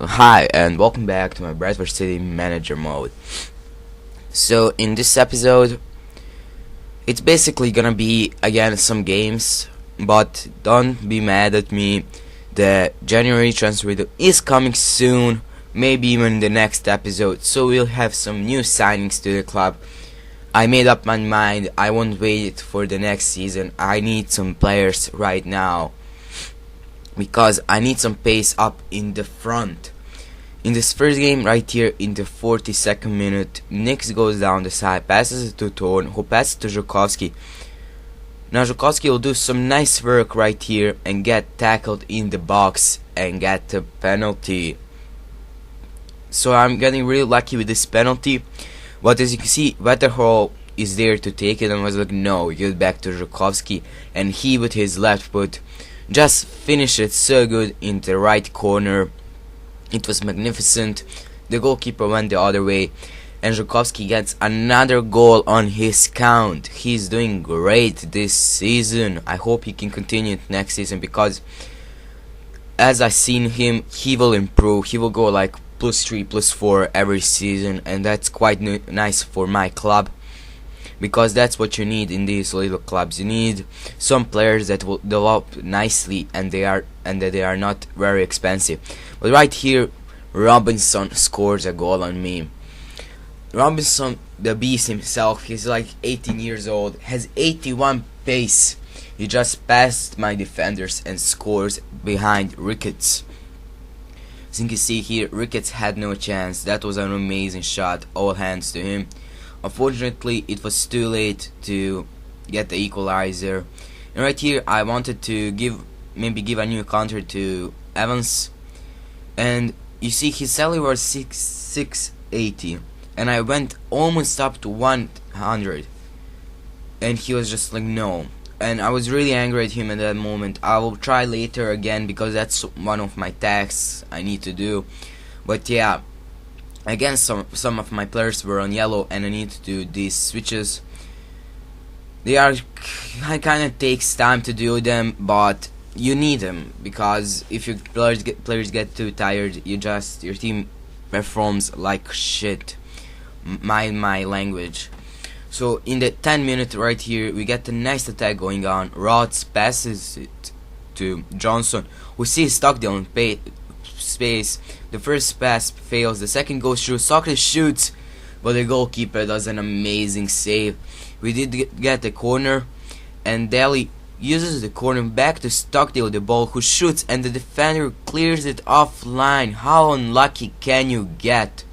Hi, and welcome back to my Bradford City Manager mode. So, in this episode, it's basically gonna be again some games, but don't be mad at me. The January transfer window is coming soon, maybe even in the next episode, so we'll have some new signings to the club. I made up my mind, I won't wait for the next season. I need some players right now, because I need some pace up in the front. In this first game right here, in the 42nd minute, Nix goes down the side, passes it to Thorne, who passes to Żukowski. Now Żukowski will do some nice work right here and get tackled in the box and get the penalty. So I'm getting really lucky with this penalty, but as you can see, Wetterhall is there to take it and was like, no, give it back to Żukowski, and he with his left foot just finished it so good in the right corner. It was magnificent. The goalkeeper went the other way, and Żukowski gets another goal on his count. He's doing great this season. I hope he can continue it next season, because as I've seen him, he will improve. He will go like +3, +4 every season, and that's quite nice for my club, because that's what you need in these little clubs. You need some players that will develop nicely, and that they are not very expensive. But right here, Robinson scores a goal on me. Robinson, the beast himself, he's like 18 years old, has 81 pace. He just passed my defenders and scores behind Ricketts. As you can see here, Ricketts had no chance. That was an amazing shot, all hands to him. Unfortunately, it was too late to get the equalizer. And right here, I wanted to give a new counter to Evans. And you see, his salary was 680, and I went almost up to 100, and he was just like, no. And I was really angry at him at that moment. I will try later again, because that's one of my tasks I need to do. But yeah, again, some of my players were on yellow, and I need to do these switches. It kind of takes time to do them, but you need them, because if your players get too tired, your team performs like shit. Mind my language. So in the 10th minute right here, we get a nice attack going on. Rods passes it to Johnson, who sees Stockdale in space. The first pass fails, the second goes through, Socrates shoots, but the goalkeeper does an amazing save. We did get the corner, and Daly uses the corner back to Stockdale the ball, who shoots, and the defender clears it offline. How unlucky can you get?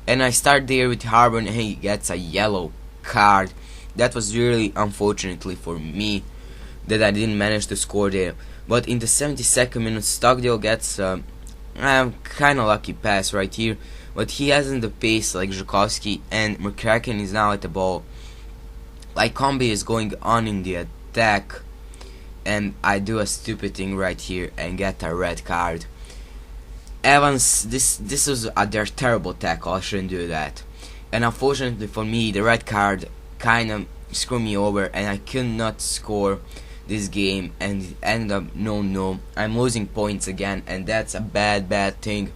And I start there with Harbour, and he gets a yellow card. That was really unfortunately for me that I didn't manage to score there. But in the 72nd minute, Stockdale gets a kind of lucky pass right here, but he hasn't the pace like Żukowski, and McCracken is now at the ball. Lycombe is going on in the attack, and I do a stupid thing right here and get a red card. Evans, this was a terrible tackle. I shouldn't do that. And unfortunately for me, the red card kind of screwed me over, and I could not score this game, and it ended up no. I'm losing points again, and that's a bad thing.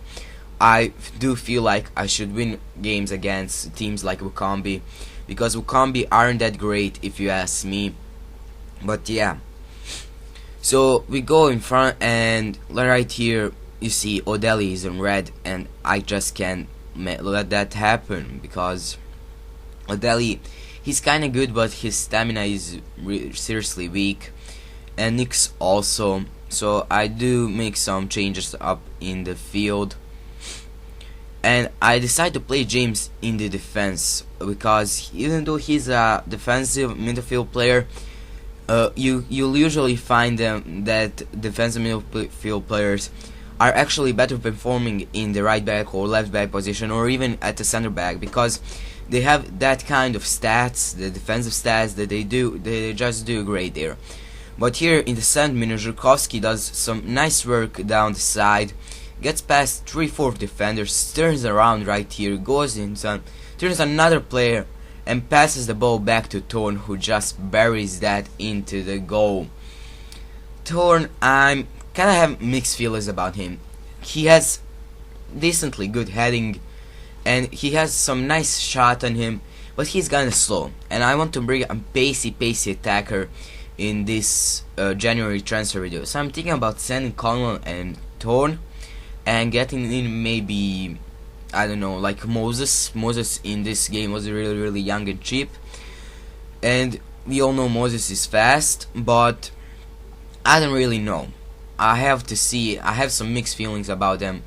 I do feel like I should win games against teams like Wycombe, because Wycombe aren't that great if you ask me. But yeah, so we go in front, and right here you see O'Delly is in red, and I just can't let that happen, because O'Delly, he's kinda good, but his stamina is seriously weak, and Nix also. So I do make some changes up in the field, and I decide to play James in the defense, because even though he's a defensive midfield player, you'll usually find that defensive midfield players are actually better performing in the right back or left back position, or even at the center back, because they have that kind of stats, the defensive stats, that they just do great there. But here in the 7th minute, Żukowski does some nice work down the side, gets past 3/4 defenders, turns around right here, goes in, turns another player, and passes the ball back to Thorne, who just buries that into the goal. Thorne, I'm kind of have mixed feelings about him. He has decently good heading, and he has some nice shot on him, but he's kinda slow. And I want to bring a pacey attacker in this January transfer video. So I'm thinking about sending Conwell and Thorne, and getting in maybe, I don't know, like Moses. Moses in this game was really young and cheap, and we all know Moses is fast, but I don't really know. I have to see. I have some mixed feelings about them.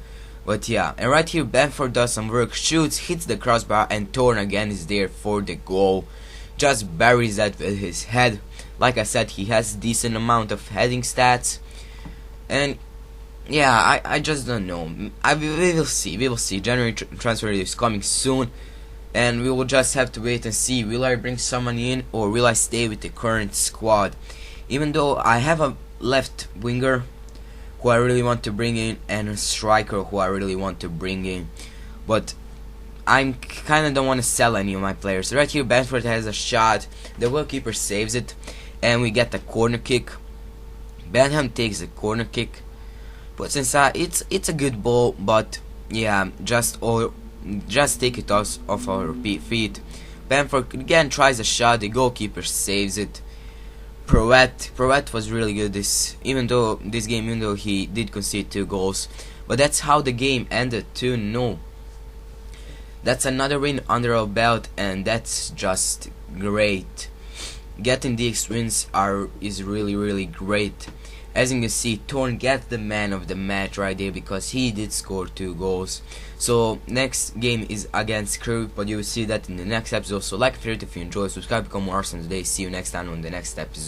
But yeah, and right here Bamford does some work, shoots, hits the crossbar, and Thorne again is there for the goal. Just buries that with his head. Like I said, he has decent amount of heading stats. And yeah, I just don't know. We will see. We will see. January transfer is coming soon, and we will just have to wait and see. Will I bring someone in, or will I stay with the current squad? Even though I have a left winger who I really want to bring in, and a striker who I really want to bring in, but I kinda don't want to sell any of my players. Right here Bamford has a shot, the goalkeeper saves it, and we get the corner kick. Benham takes the corner kick, puts inside. It's a good ball, but yeah, just take it off our feet. Bamford again tries a shot, the goalkeeper saves it. Proet was really good this game, even though he did concede 2 goals. But that's how the game ended, 2-0. That's another win under our belt, and that's just great. Getting these wins is really great. As you can see, Thorne gets the man of the match right there because he did score 2 goals. So next game is against Crew, but you will see that in the next episode. So like it if you enjoy, subscribe, become more awesome today. See you next time on the next episode.